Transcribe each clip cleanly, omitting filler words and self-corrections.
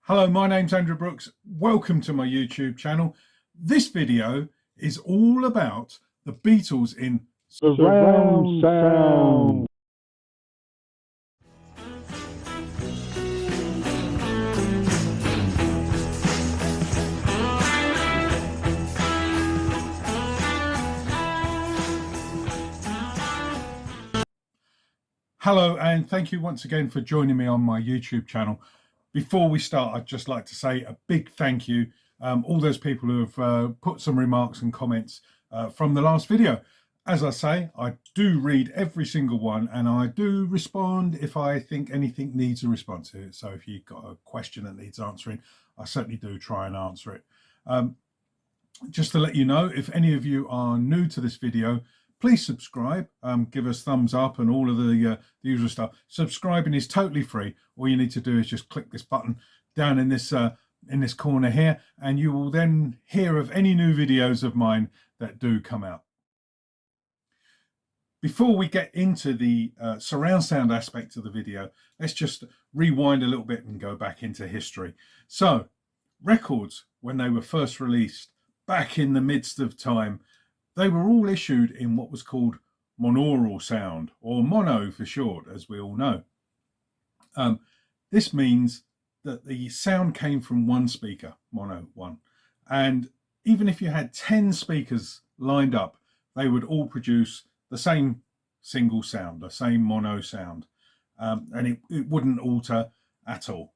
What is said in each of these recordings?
Hello, my name's Andrew Brooks. Welcome to my YouTube channel. This video is all about the Beatles in Surround sound. Hello, and thank you once again for joining me on my YouTube channel. Before we start, I'd just like to say a big thank you. All those people who have put some remarks and comments from the last video. As I say, I do read every single one, and I do respond if I think anything needs a response to it. So if you've got a question that needs answering, I certainly do try and answer it. Just to let you know, if any of you are new to this video, please subscribe, give us thumbs up and all of the usual stuff. Subscribing is totally free. All you need to do is just click this button down in this corner here, and you will then hear of any new videos of mine that do come out. Before we get into the surround sound aspect of the video, let's just rewind a little bit and go back into history. So, records, when they were first released, back in the midst of time, they were all issued in what was called monaural sound, or mono for short, as we all know. This means that the sound came from one speaker, mono, one. And even if you had 10 speakers lined up, they would all produce the same single sound, the same mono sound. And it wouldn't alter at all.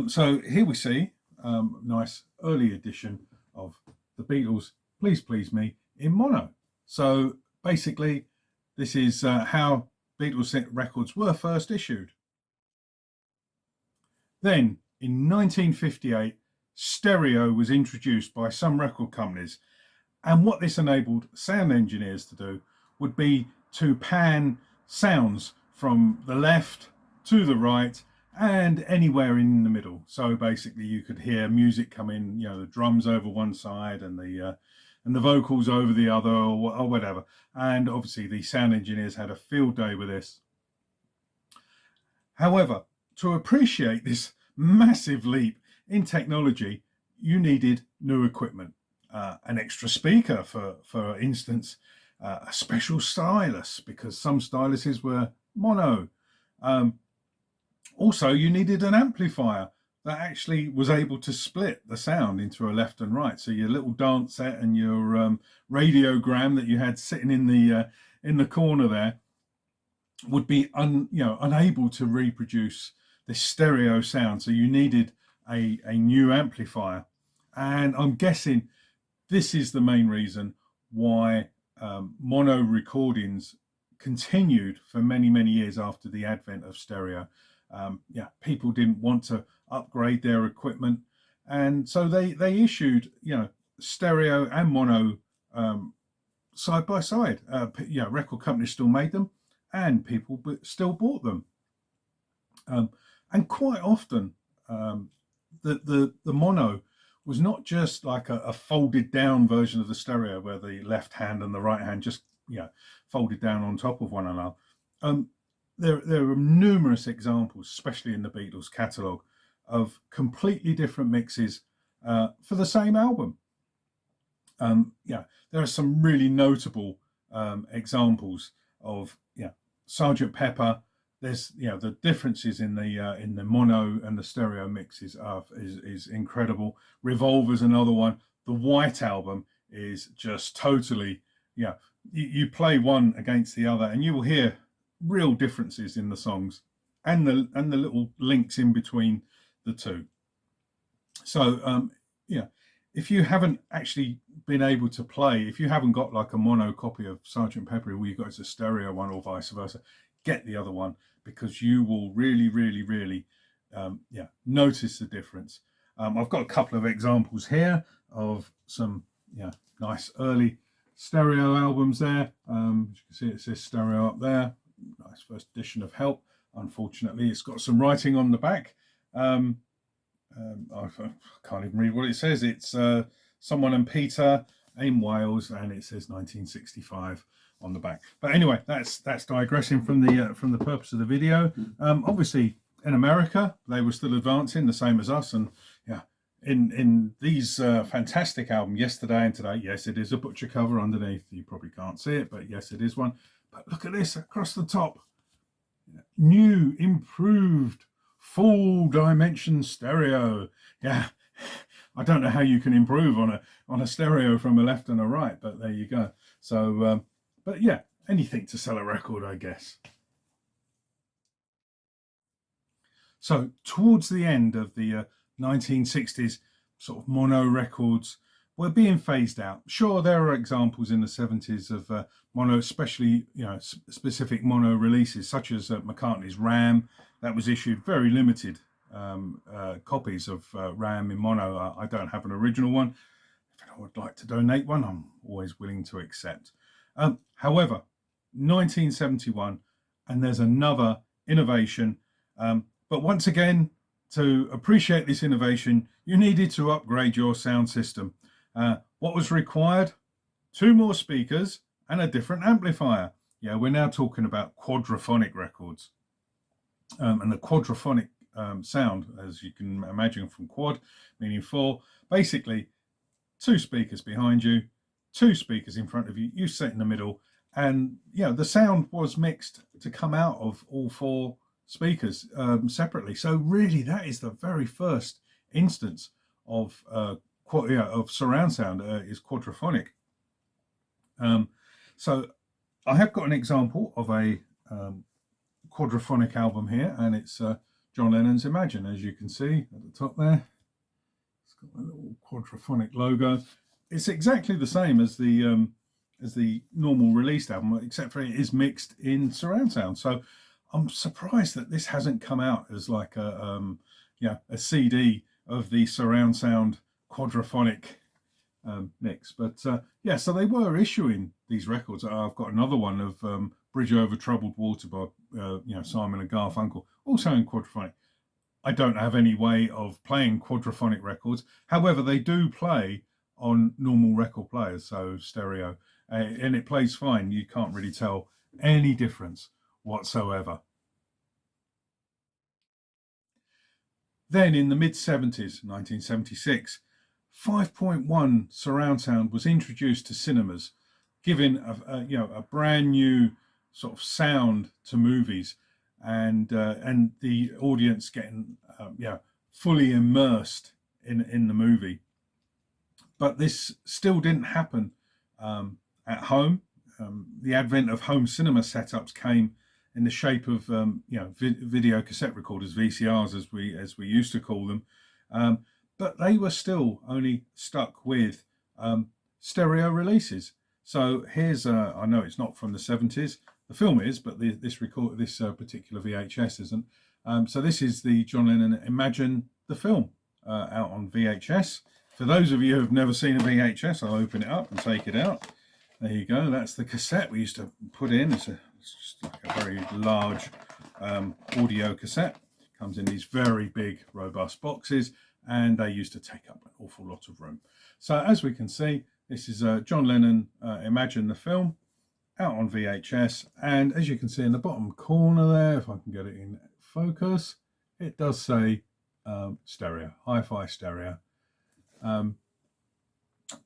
So here we see a nice early edition of the Beatles' Please Please Me in mono. So basically, this is how Beatles records were first issued. Then in 1958, stereo was introduced by some record companies, and what this enabled sound engineers to do would be to pan sounds from the left to the right and anywhere in the middle. So basically you could hear music come in, the drums over one side and the vocals over the other, or whatever. And obviously the sound engineers had a field day with this. However, to appreciate this massive leap in technology, you needed new equipment, an extra speaker, for instance, a special stylus, because some styluses were mono. Also, you needed an amplifier that actually was able to split the sound into a left and right. So your little dance set and your radiogram that you had sitting in the corner there would be unable to reproduce this stereo sound. So you needed a new amplifier, and I'm guessing this is the main reason why mono recordings continued for many years after the advent of stereo. People didn't want to upgrade their equipment, and so they issued stereo and mono side by side. Record companies still made them, and people still bought them. And quite often the mono was not just like a folded down version of the stereo where the left hand and the right hand just folded down on top of one another. There are numerous examples, especially in the Beatles catalogue, of completely different mixes for the same album. There are some really notable examples of Sgt. Pepper. There's the differences in the mono and the stereo mixes is incredible. Revolver's another one. The White Album is just totally you play one against the other and you will hear real differences in the songs and the little links in between the two. So if you haven't actually been able to play, if you haven't got like a mono copy of Sgt. Pepper, or you've got a stereo one or vice versa, get the other one, because you will really notice the difference. I've got a couple of examples here of some nice early stereo albums there. As you can see, it says stereo up there. Nice first edition of Help. Unfortunately, it's got some writing on the back. I can't even read what it says. It's Someone and Peter in Wales, and it says 1965 on the back. But anyway, that's digressing from the purpose of the video. Obviously, In America, they were still advancing, the same as us. And yeah, in these fantastic albums, Yesterday and Today, yes, it is a butcher cover underneath. You probably can't see it, but yes, it is one. But look at this across the top. New, improved, full dimension stereo. Yeah, I don't know how you can improve on a stereo from a left and a right, but there you go. So, but yeah, anything to sell a record, I guess. So towards the end of the 1960s, sort of mono records were being phased out. Sure, there are examples in the 70s of mono, especially specific mono releases, such as McCartney's Ram, that was issued very limited copies of Ram in mono. I don't have an original one. If anyone would like to donate one, I'm always willing to accept. However, 1971, and there's another innovation. But once again, to appreciate this innovation, you needed to upgrade your sound system. What was required? 2 more speakers and a different amplifier. Yeah, we're now talking about quadraphonic records. And the quadraphonic sound, as you can imagine from quad, meaning 4, basically 2 speakers behind you, 2 speakers in front of you, you sit in the middle, and the sound was mixed to come out of all 4 speakers separately. So really, that is the very first instance of surround sound is quadraphonic. So I have got an example of a quadraphonic album here, and it's John Lennon's Imagine, as you can see at the top there. It's got a little quadraphonic logo. It's exactly the same as the normal released album, except for it is mixed in surround sound. So I'm surprised that this hasn't come out as like a CD of the surround sound quadraphonic mix. But so they were issuing these records. I've got another one of Bridge Over Troubled Water by Simon and Garfunkel, also in quadraphonic. I don't have any way of playing quadraphonic records. However, they do play on normal record players, so stereo, and it plays fine. You can't really tell any difference whatsoever. Then in the mid-70s, 1976, 5.1 surround sound was introduced to cinemas, giving a brand new sort of sound to movies, and the audience getting fully immersed in the movie. But this still didn't happen at home. The advent of home cinema setups came in the shape of video cassette recorders, VCRs as we used to call them, but they were still only stuck with stereo releases. So here's I know it's not from the 70s. The film is, but this particular VHS isn't. So this is the John Lennon Imagine the film out on VHS. For those of you who have never seen a VHS, I'll open it up and take it out. There you go. That's the cassette we used to put in. It's just like a very large audio cassette. Comes in these very big, robust boxes, and they used to take up an awful lot of room. So as we can see, this is John Lennon Imagine the film out on VHS. And as you can see in the bottom corner there, if I can get it in focus, it does say stereo, hi-fi stereo,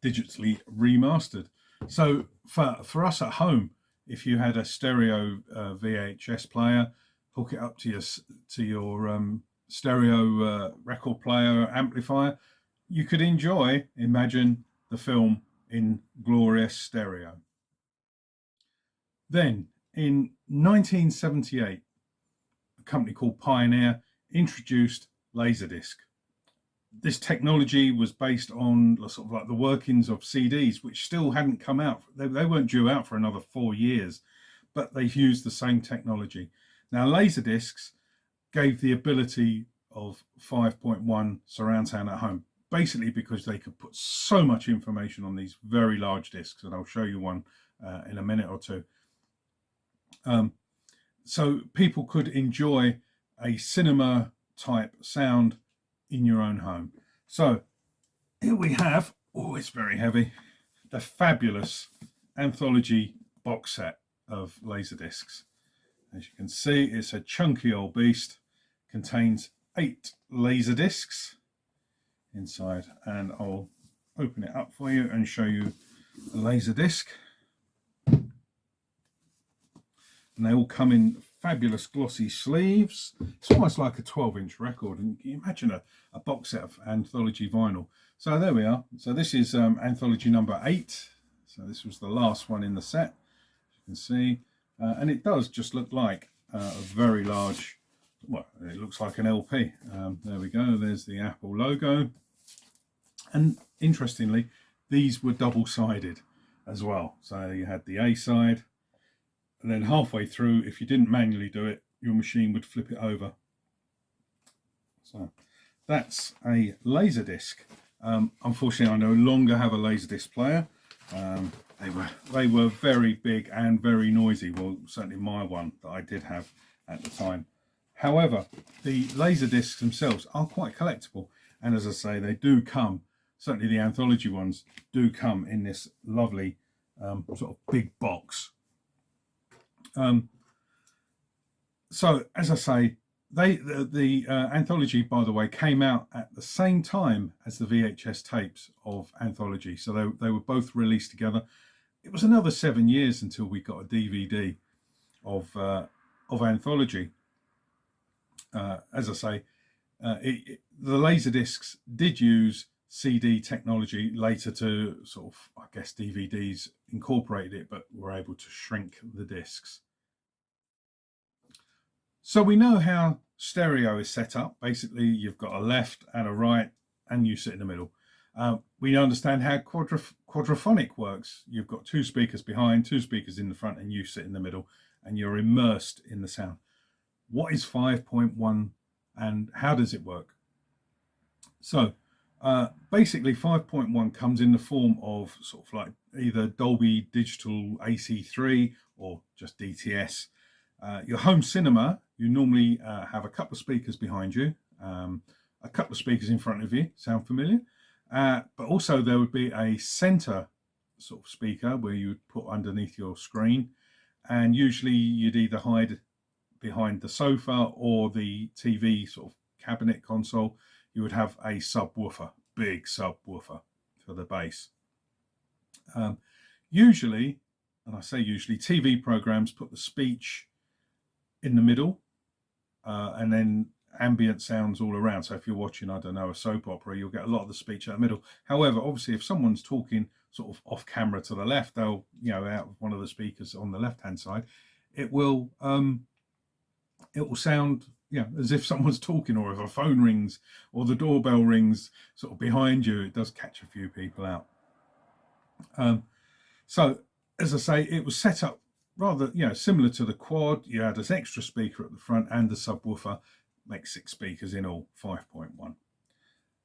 digitally remastered. So for us at home, if you had a stereo VHS player, hook it up to your stereo record player amplifier, you could enjoy Imagine the film in glorious stereo. Then in 1978, a company called Pioneer introduced Laserdisc. This technology was based on sort of like the workings of CDs, which still hadn't come out. They weren't due out for another 4 years, but they used the same technology. Now, Laserdiscs gave the ability of 5.1 surround sound at home, basically because they could put so much information on these very large discs, and I'll show you one in a minute or two. So people could enjoy a cinema type sound in your own home. So here we have, oh, it's very heavy, the fabulous anthology box set of Laserdiscs. As you can see, it's a chunky old beast. contains 8 laser discs inside, and I'll open it up for you and show you the laser disc. And they all come in fabulous glossy sleeves. It's almost like a 12-inch record, and you imagine a box set of anthology vinyl. So there we are. So this is anthology number 8. So this was the last one in the set, as you can see, and it does just look like a very large, well, it looks like an LP. There we go, there's the Apple logo. And interestingly, these were double-sided as well. So you had the A side, and then halfway through, if you didn't manually do it, your machine would flip it over. So that's a Laserdisc. Unfortunately, I no longer have a Laserdisc player. They were very big and very noisy. Well, certainly my one that I did have at the time. However, the Laserdiscs themselves are quite collectible, and as I say, they do come. Certainly, the anthology ones do come in this lovely sort of big box. So as I say, the anthology, by the way, came out at the same time as the VHS tapes of anthology. So they were both released together. It was another 7 years until we got a DVD of anthology. As I say, the Laserdiscs did use CD technology later to sort of, I guess, DVDs incorporated it, but were able to shrink the discs. So we know how stereo is set up. Basically, you've got a left and a right, and you sit in the middle. We understand how quadraphonic works. You've got 2 speakers behind, 2 speakers in the front, and you sit in the middle, and you're immersed in the sound. What is 5.1 and how does it work? So basically 5.1 comes in the form of sort of like either Dolby Digital AC3 or just DTS. Your home cinema, you normally have a couple of speakers behind you, a couple of speakers in front of you. Sound familiar? But also there would be a center sort of speaker where you would put underneath your screen, and usually you'd either hide behind the sofa or the TV sort of cabinet console. You would have a subwoofer, big subwoofer for the bass. Usually, and I say usually, TV programs put the speech in the middle, and then ambient sounds all around. So if you're watching, I don't know, a soap opera, you'll get a lot of the speech out the middle. However, obviously, if someone's talking sort of off camera to the left, they'll, out of one of the speakers on the left-hand side, it will sound, as if someone's talking, or if a phone rings or the doorbell rings sort of behind you, it does catch a few people out. So as I say, it was set up rather, similar to the quad. You had this extra speaker at the front and the subwoofer, makes 6 speakers in all, 5.1.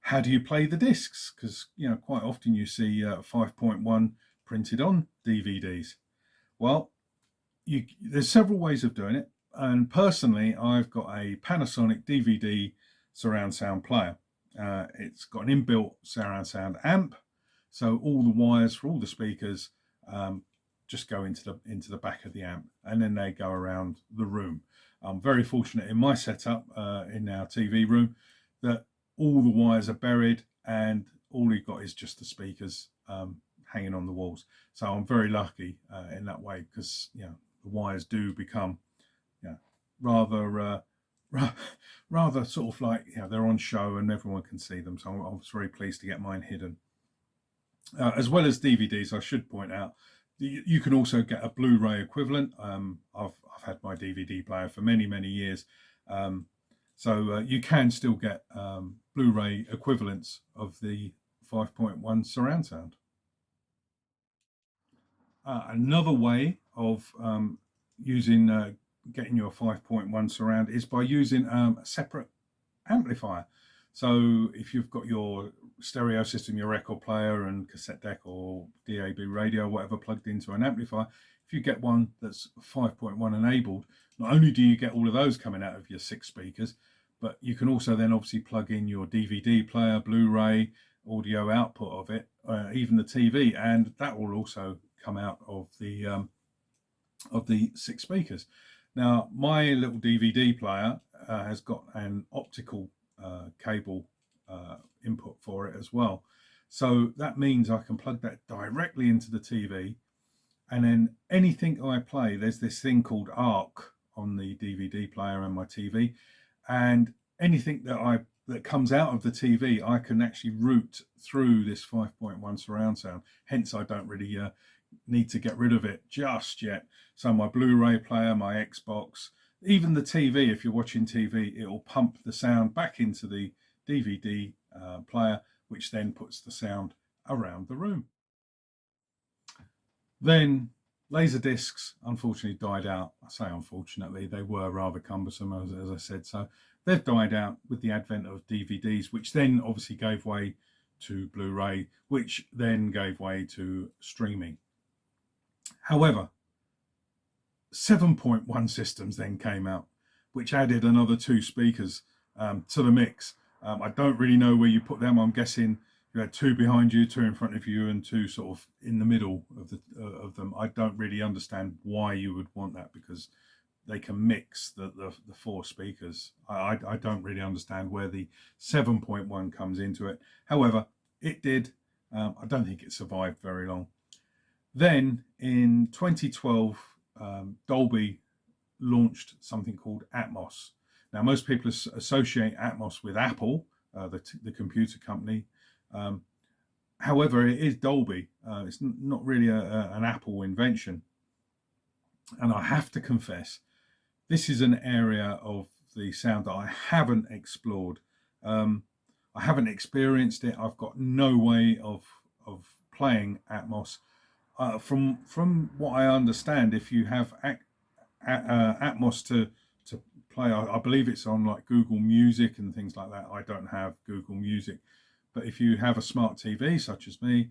How do you play the discs? Because, quite often you see 5.1 printed on DVDs. Well, there's several ways of doing it. And personally, I've got a Panasonic DVD surround sound player. It's got an inbuilt surround sound amp. So all the wires for all the speakers just go into the back of the amp, and then they go around the room. I'm very fortunate in my setup in our TV room that all the wires are buried, and all you've got is just the speakers hanging on the walls. So I'm very lucky in that way, because the wires do become rather sort of like they're on show and everyone can see them. So I was very pleased to get mine hidden. As well as DVDs, I should point out, you can also get a Blu-ray equivalent. I've had my DVD player for many years, so you can still get Blu-ray equivalents of the 5.1 surround sound. Another way of getting your 5.1 surround is by using a separate amplifier. So if you've got your stereo system, your record player and cassette deck or DAB radio, whatever, plugged into an amplifier, if you get one that's 5.1 enabled, not only do you get all of those coming out of your 6 speakers, but you can also then obviously plug in your DVD player, Blu-ray, audio output of it, even the TV, and that will also come out of the 6 speakers. Now, my little DVD player has got an optical cable input for it as well. So that means I can plug that directly into the TV, and then anything I play, there's this thing called ARC on the DVD player and my TV, and anything that comes out of the TV, I can actually route through this 5.1 surround sound. Hence, I don't really need to get rid of it just yet. So my Blu-ray player, my Xbox, even the TV, if you're watching TV, it will pump the sound back into the DVD player, which then puts the sound around the room. Then laser discs unfortunately died out. I say unfortunately, they were rather cumbersome, as I said. So they've died out with the advent of DVDs, which then obviously gave way to Blu-ray, which then gave way to streaming. However, 7.1 systems then came out, which added another 2 speakers to the mix. I don't really know where you put them. I'm guessing you had 2 behind you, 2 in front of you, and 2 sort of in the middle of them. I don't really understand why you would want that, because they can mix the 4 speakers. I don't really understand where the 7.1 comes into it. However, it did. I don't think it survived very long. Then in 2012, Dolby launched something called Atmos. Now, most people associate Atmos with Apple, the computer company. However, it is Dolby. It's not really an Apple invention. And I have to confess, this is an area of the sound that I haven't explored. I haven't experienced it. I've got no way of playing Atmos. From what I understand, if you have Atmos to play, I believe it's on like Google Music and things like that. I don't have Google Music, but if you have a smart TV such as me,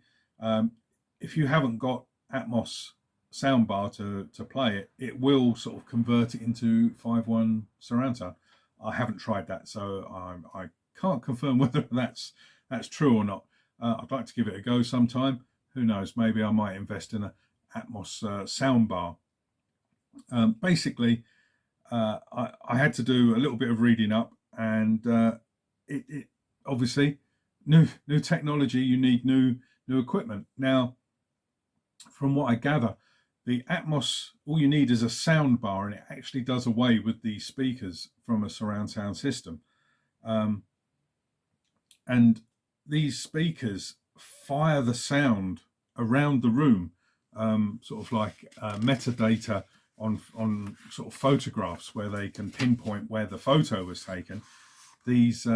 if you haven't got Atmos soundbar to play it, it will sort of convert it into 5.1 surround sound. I haven't tried that, so I can't confirm whether that's true or not. I'd like to give it a go sometime. Who knows? Maybe I might invest in a Atmos soundbar. Basically, I had to do a little bit of reading up, and it obviously new technology. You need new equipment. Now, from what I gather, the Atmos, all you need is a sound bar, and it actually does away with the speakers from a surround sound system. And these speakers fire the sound around the room, sort of like metadata on sort of photographs, where they can pinpoint where the photo was taken. These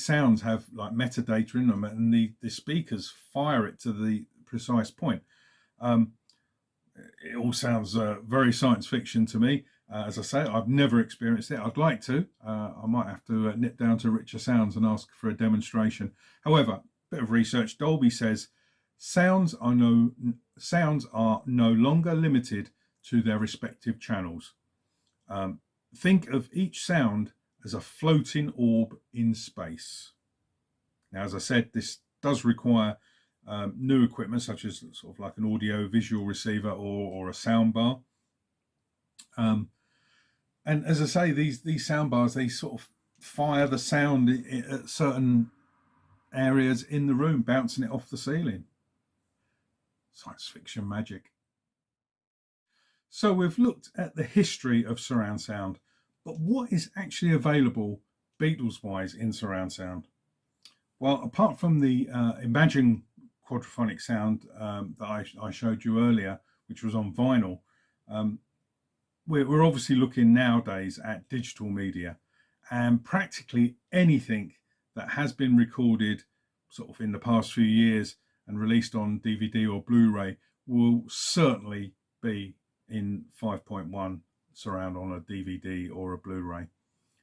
sounds have like metadata in them, and the speakers fire it to the precise point. It all sounds very science fiction to me. As I say, I've never experienced it. I'd like to. I might have to nip down to Richer Sounds and ask for a demonstration. However, bit of research. Dolby says sounds are no longer limited to their respective channels. Think of each sound as a floating orb in space. Now, as I said, this does require new equipment, such as sort of like an audio visual receiver or a sound bar. And as I say, these sound bars, they sort of fire the sound at certain areas in the room, bouncing it off the ceiling. Science fiction magic. So we've looked at the history of surround sound, but what is actually available Beatles-wise in surround sound? Well, apart from the Imagine quadraphonic sound that I showed you earlier, which was on vinyl, we're obviously looking nowadays at digital media, and practically anything that has been recorded sort of in the past few years and released on DVD or Blu-ray will certainly be in 5.1 surround on a DVD or a Blu-ray.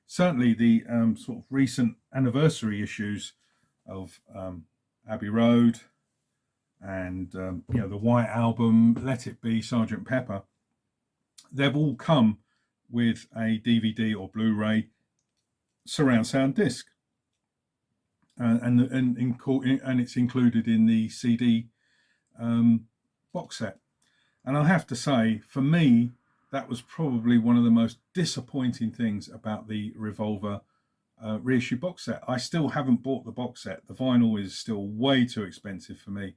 Certainly the sort of recent anniversary issues of Abbey Road and the White Album, Let It Be, Sgt. Pepper, they've all come with a DVD or Blu-ray surround sound disc, and it's included in the CD box set. And I have to say, for me, that was probably one of the most disappointing things about the Revolver reissue box set. I still haven't bought the box set. The vinyl is still way too expensive for me.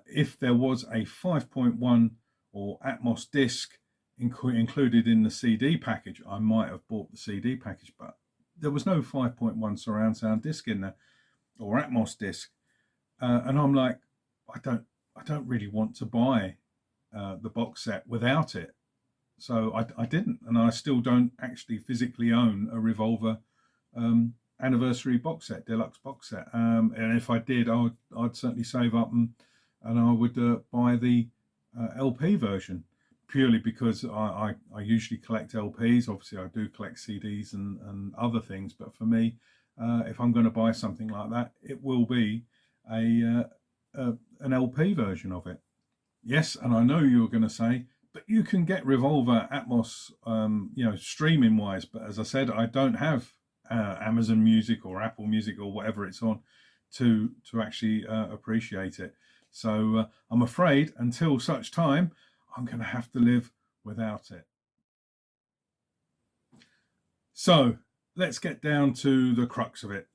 If there was a 5.1 or Atmos disc included in the CD package, I might have bought the CD package, but there was no 5.1 surround sound disc in there or Atmos disc, and I'm like, I don't really want to buy the box set without it. So I didn't, and I still don't actually physically own a Revolver anniversary box set, deluxe box set. And if I did, I'd certainly save up and I would buy the LP version, purely because I usually collect LPs. Obviously, I do collect CDs and other things, but for me, if I'm going to buy something like that, it will be an LP version of it. Yes, and I know you're going to say, but you can get Revolver Atmos, streaming wise. But as I said, I don't have Amazon Music or Apple Music or whatever it's on to actually appreciate it. So I'm afraid until such time, I'm going to have to live without it. So let's get down to the crux of it.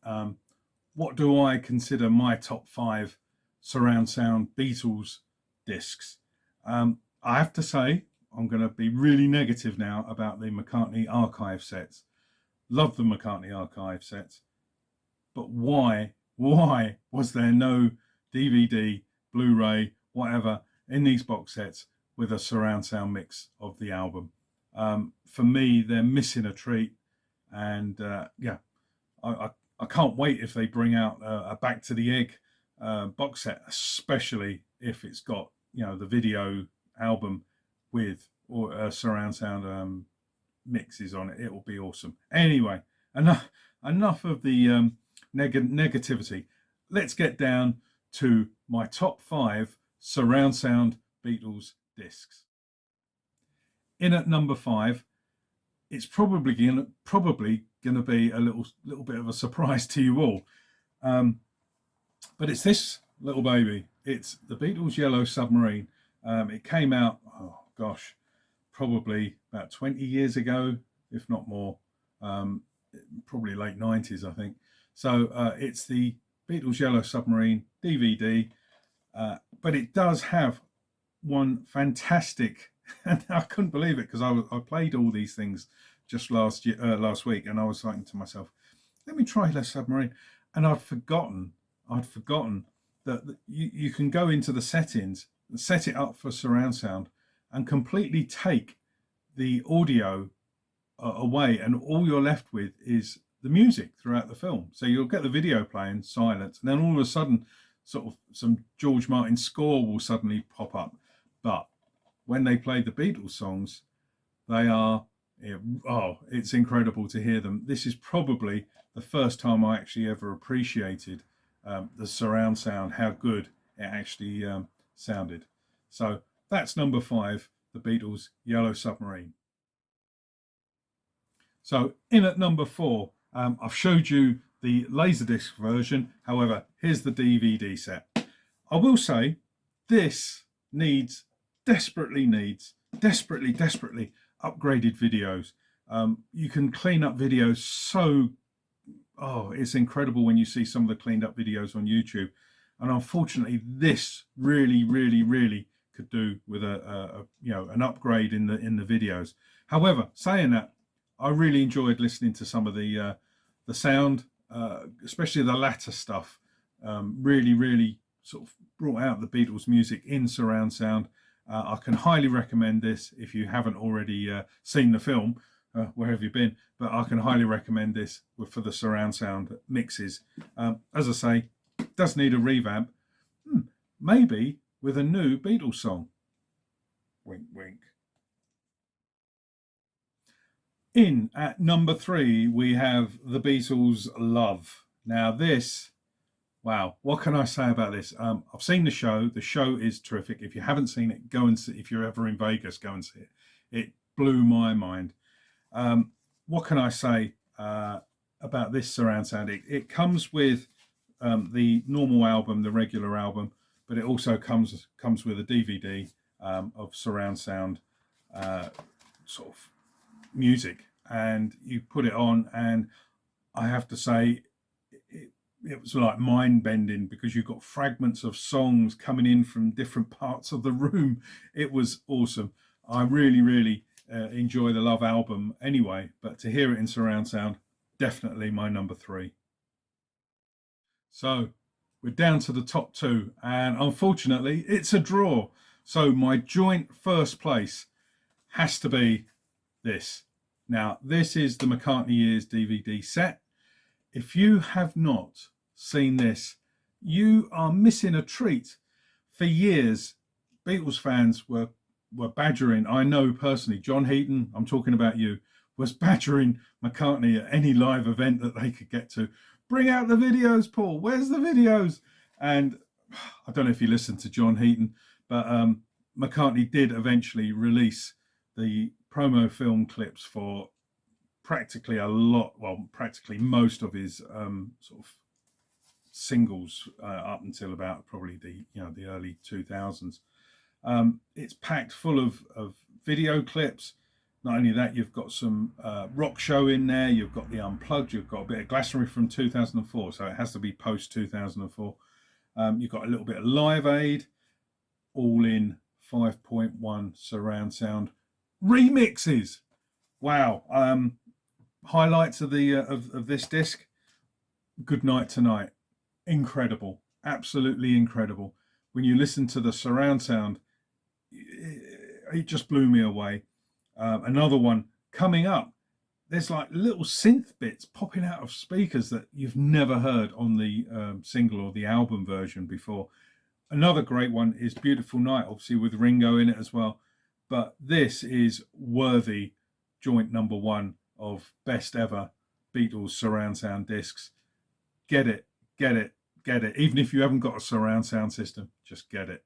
What do I consider my top 5 surround sound Beatles discs? I have to say, I'm going to be really negative now about the McCartney archive sets. Love the McCartney archive sets, but why was there no DVD, Blu-ray, whatever in these box sets with a surround sound mix of the album? For me, they're missing a treat, and I can't wait if they bring out a Back to the Egg box set, especially if it's got the video album with or surround sound mixes on it. It will be awesome. Anyway, enough of the negativity. Let's get down to my top 5 surround sound Beatles discs. In at number 5, it's probably gonna be a little bit of a surprise to you all, but it's this little baby. It's the Beatles' Yellow Submarine. It came out, oh gosh, probably about 20 years ago, if not more, probably late 90s, I think. So it's the Beatles' Yellow Submarine DVD, but it does have one fantastic, and I couldn't believe it because I played all these things just last week, and I was thinking to myself, let me try Yellow Submarine, and I'd forgotten that you can go into the settings, set it up for surround sound, and completely take the audio away, and all you're left with is the music throughout the film. So you'll get the video playing, silence, and then all of a sudden, sort of some George Martin score will suddenly pop up. But when they play the Beatles songs, they are, it's incredible to hear them. This is probably the first time I actually ever appreciated the surround sound, how good it actually sounded. So that's number 5, the Beatles' Yellow Submarine. So in at number 4, I've showed you the Laserdisc version. However, here's the DVD set. I will say this desperately needs upgraded videos. You can clean up videos it's incredible when you see some of the cleaned up videos on YouTube. And unfortunately, this really could do with an upgrade in the videos. However, saying that, I really enjoyed listening to some of the sound, especially the latter stuff. Really sort of brought out the Beatles music in surround sound. I can highly recommend this if you haven't already seen the film. Where have you been? But I can highly recommend this for the surround sound mixes. As I say, does need a revamp. Maybe with a new Beatles song. Wink, wink. In at number 3, we have the Beatles' Love. Now this, wow, what can I say about this? I've seen the show. The show is terrific. If you haven't seen it, go and see. If you're ever in Vegas, go and see it. It blew my mind. What can I say about this surround sound? It comes with the normal album, the regular album, but it also comes with a DVD of surround sound sort of music, and you put it on, and I have to say, it was like mind bending, because you've got fragments of songs coming in from different parts of the room. It was awesome. I really, really enjoy the Love album anyway, but to hear it in surround sound, definitely my number 3. So we're down to the top 2, and unfortunately, it's a draw. So my joint first place has to be this. Now, this is the McCartney Years DVD set. If you have not seen this, you are missing a treat. For years, Beatles fans were badgering, I know personally, John Heaton, I'm talking about you, was badgering McCartney at any live event that they could get to. Bring out the videos, Paul. Where's the videos? And I don't know if you listened to John Heaton, but McCartney did eventually release the promo film clips for practically practically most of his sort of singles up until about probably the early 2000s. It's packed full of video clips. Not only that, you've got some rock show in there, you've got the Unplugged, you've got a bit of Glastonbury from 2004, so it has to be post 2004. You've got a little bit of Live Aid, all in 5.1 surround sound remixes. Wow. Highlights of the of this disc: Good Night Tonight, incredible, absolutely incredible. When you listen to the surround sound, it just blew me away. Another one coming up, there's like little synth bits popping out of speakers that you've never heard on the single or the album version before. Another great one is Beautiful Night, obviously with Ringo in it as well. But this is worthy joint number 1 of best ever Beatles surround sound discs. Get it, get it, get it. Even if you haven't got a surround sound system, just get it.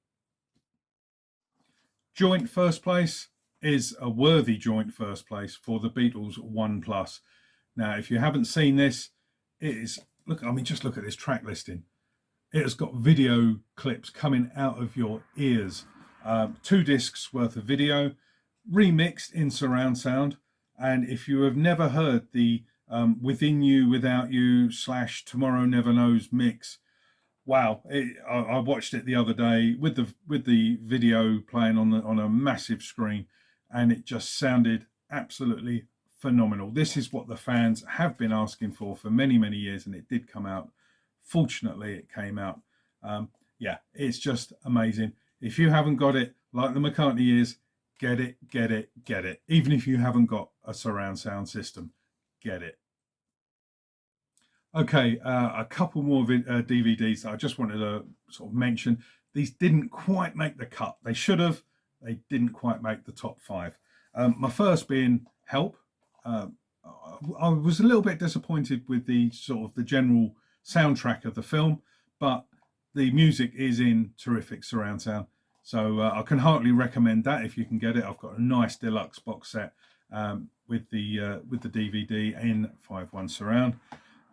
Joint first place is a worthy joint first place for the Beatles 1+. Now, if you haven't seen this, it is, just look at this track listing. It has got video clips coming out of your ears. 2 discs worth of video, remixed in surround sound. And if you have never heard the Within You, Without You / Tomorrow Never Knows mix, wow! I watched it the other day with the video playing on a massive screen, and it just sounded absolutely phenomenal. This is what the fans have been asking for many, many years, and it did come out. Fortunately, it came out. Yeah, it's just amazing. If you haven't got it, like the McCartney Years, get it, get it, get it. Even if you haven't got a surround sound system, get it. Okay, a couple more DVDs that I just wanted to sort of mention. These didn't quite make the cut. They should have. They didn't quite make the top 5. My first being Help. I was a little bit disappointed with the sort of the general soundtrack of the film, but the music is in terrific surround sound. So I can heartily recommend that if you can get it. I've got a nice deluxe box set with the DVD in 5.1 surround.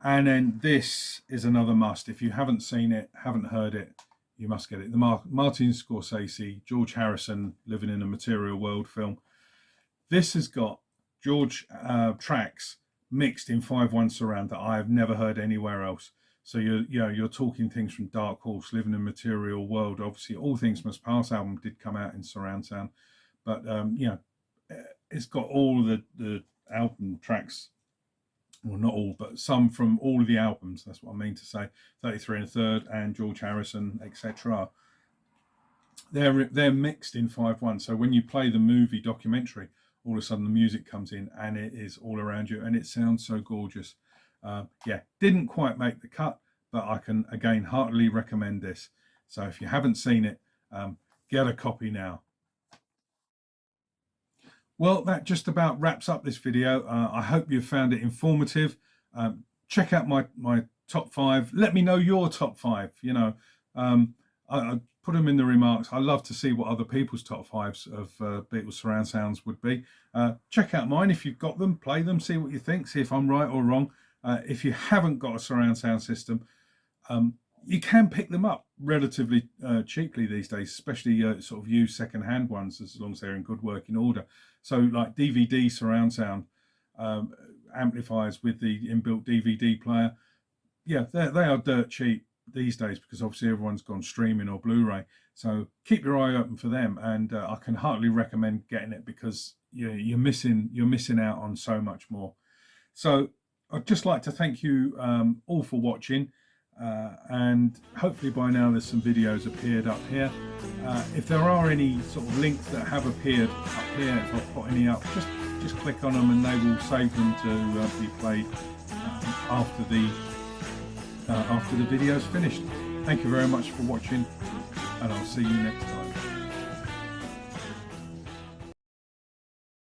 And then this is another must. If you haven't seen it, haven't heard it, you must get it. The Martin Scorsese, George Harrison, Living in a Material World film. This has got George tracks mixed in 5.1 surround that I have never heard anywhere else. So you're talking things from Dark Horse, Living in a Material World. Obviously, All Things Must Pass album did come out in surround sound, but it's got all the album tracks. Well, not all, but some from all of the albums. That's what I mean to say. 33 1/3 and George Harrison, etc. They're mixed in 5.1. So when you play the movie documentary, all of a sudden the music comes in and it is all around you, and it sounds so gorgeous. Didn't quite make the cut, but I can again heartily recommend this. So if you haven't seen it, get a copy now. Well, that just about wraps up this video. I hope you found it informative. Check out my top 5. Let me know your top 5. I put them in the remarks. I love to see what other people's top 5s of Beatles surround sounds would be. Check out mine if you've got them. Play them. See what you think. See if I'm right or wrong. If you haven't got a surround sound system, you can pick them up relatively cheaply these days, especially sort of used second-hand ones, as long as they're in good working order. So like DVD surround sound um, amplifiers with the inbuilt DVD player, yeah, they are dirt cheap these days because obviously everyone's gone streaming or Blu-ray. So keep your eye open for them, and I can heartily recommend getting it because you're missing out on so much more. So I'd just like to thank you all for watching, and hopefully by now there's some videos appeared up here. If there are any sort of links that have appeared up here, if I put any up, just click on them and they will save them to be played after the video's finished. Thank you very much for watching, and I'll see you next time.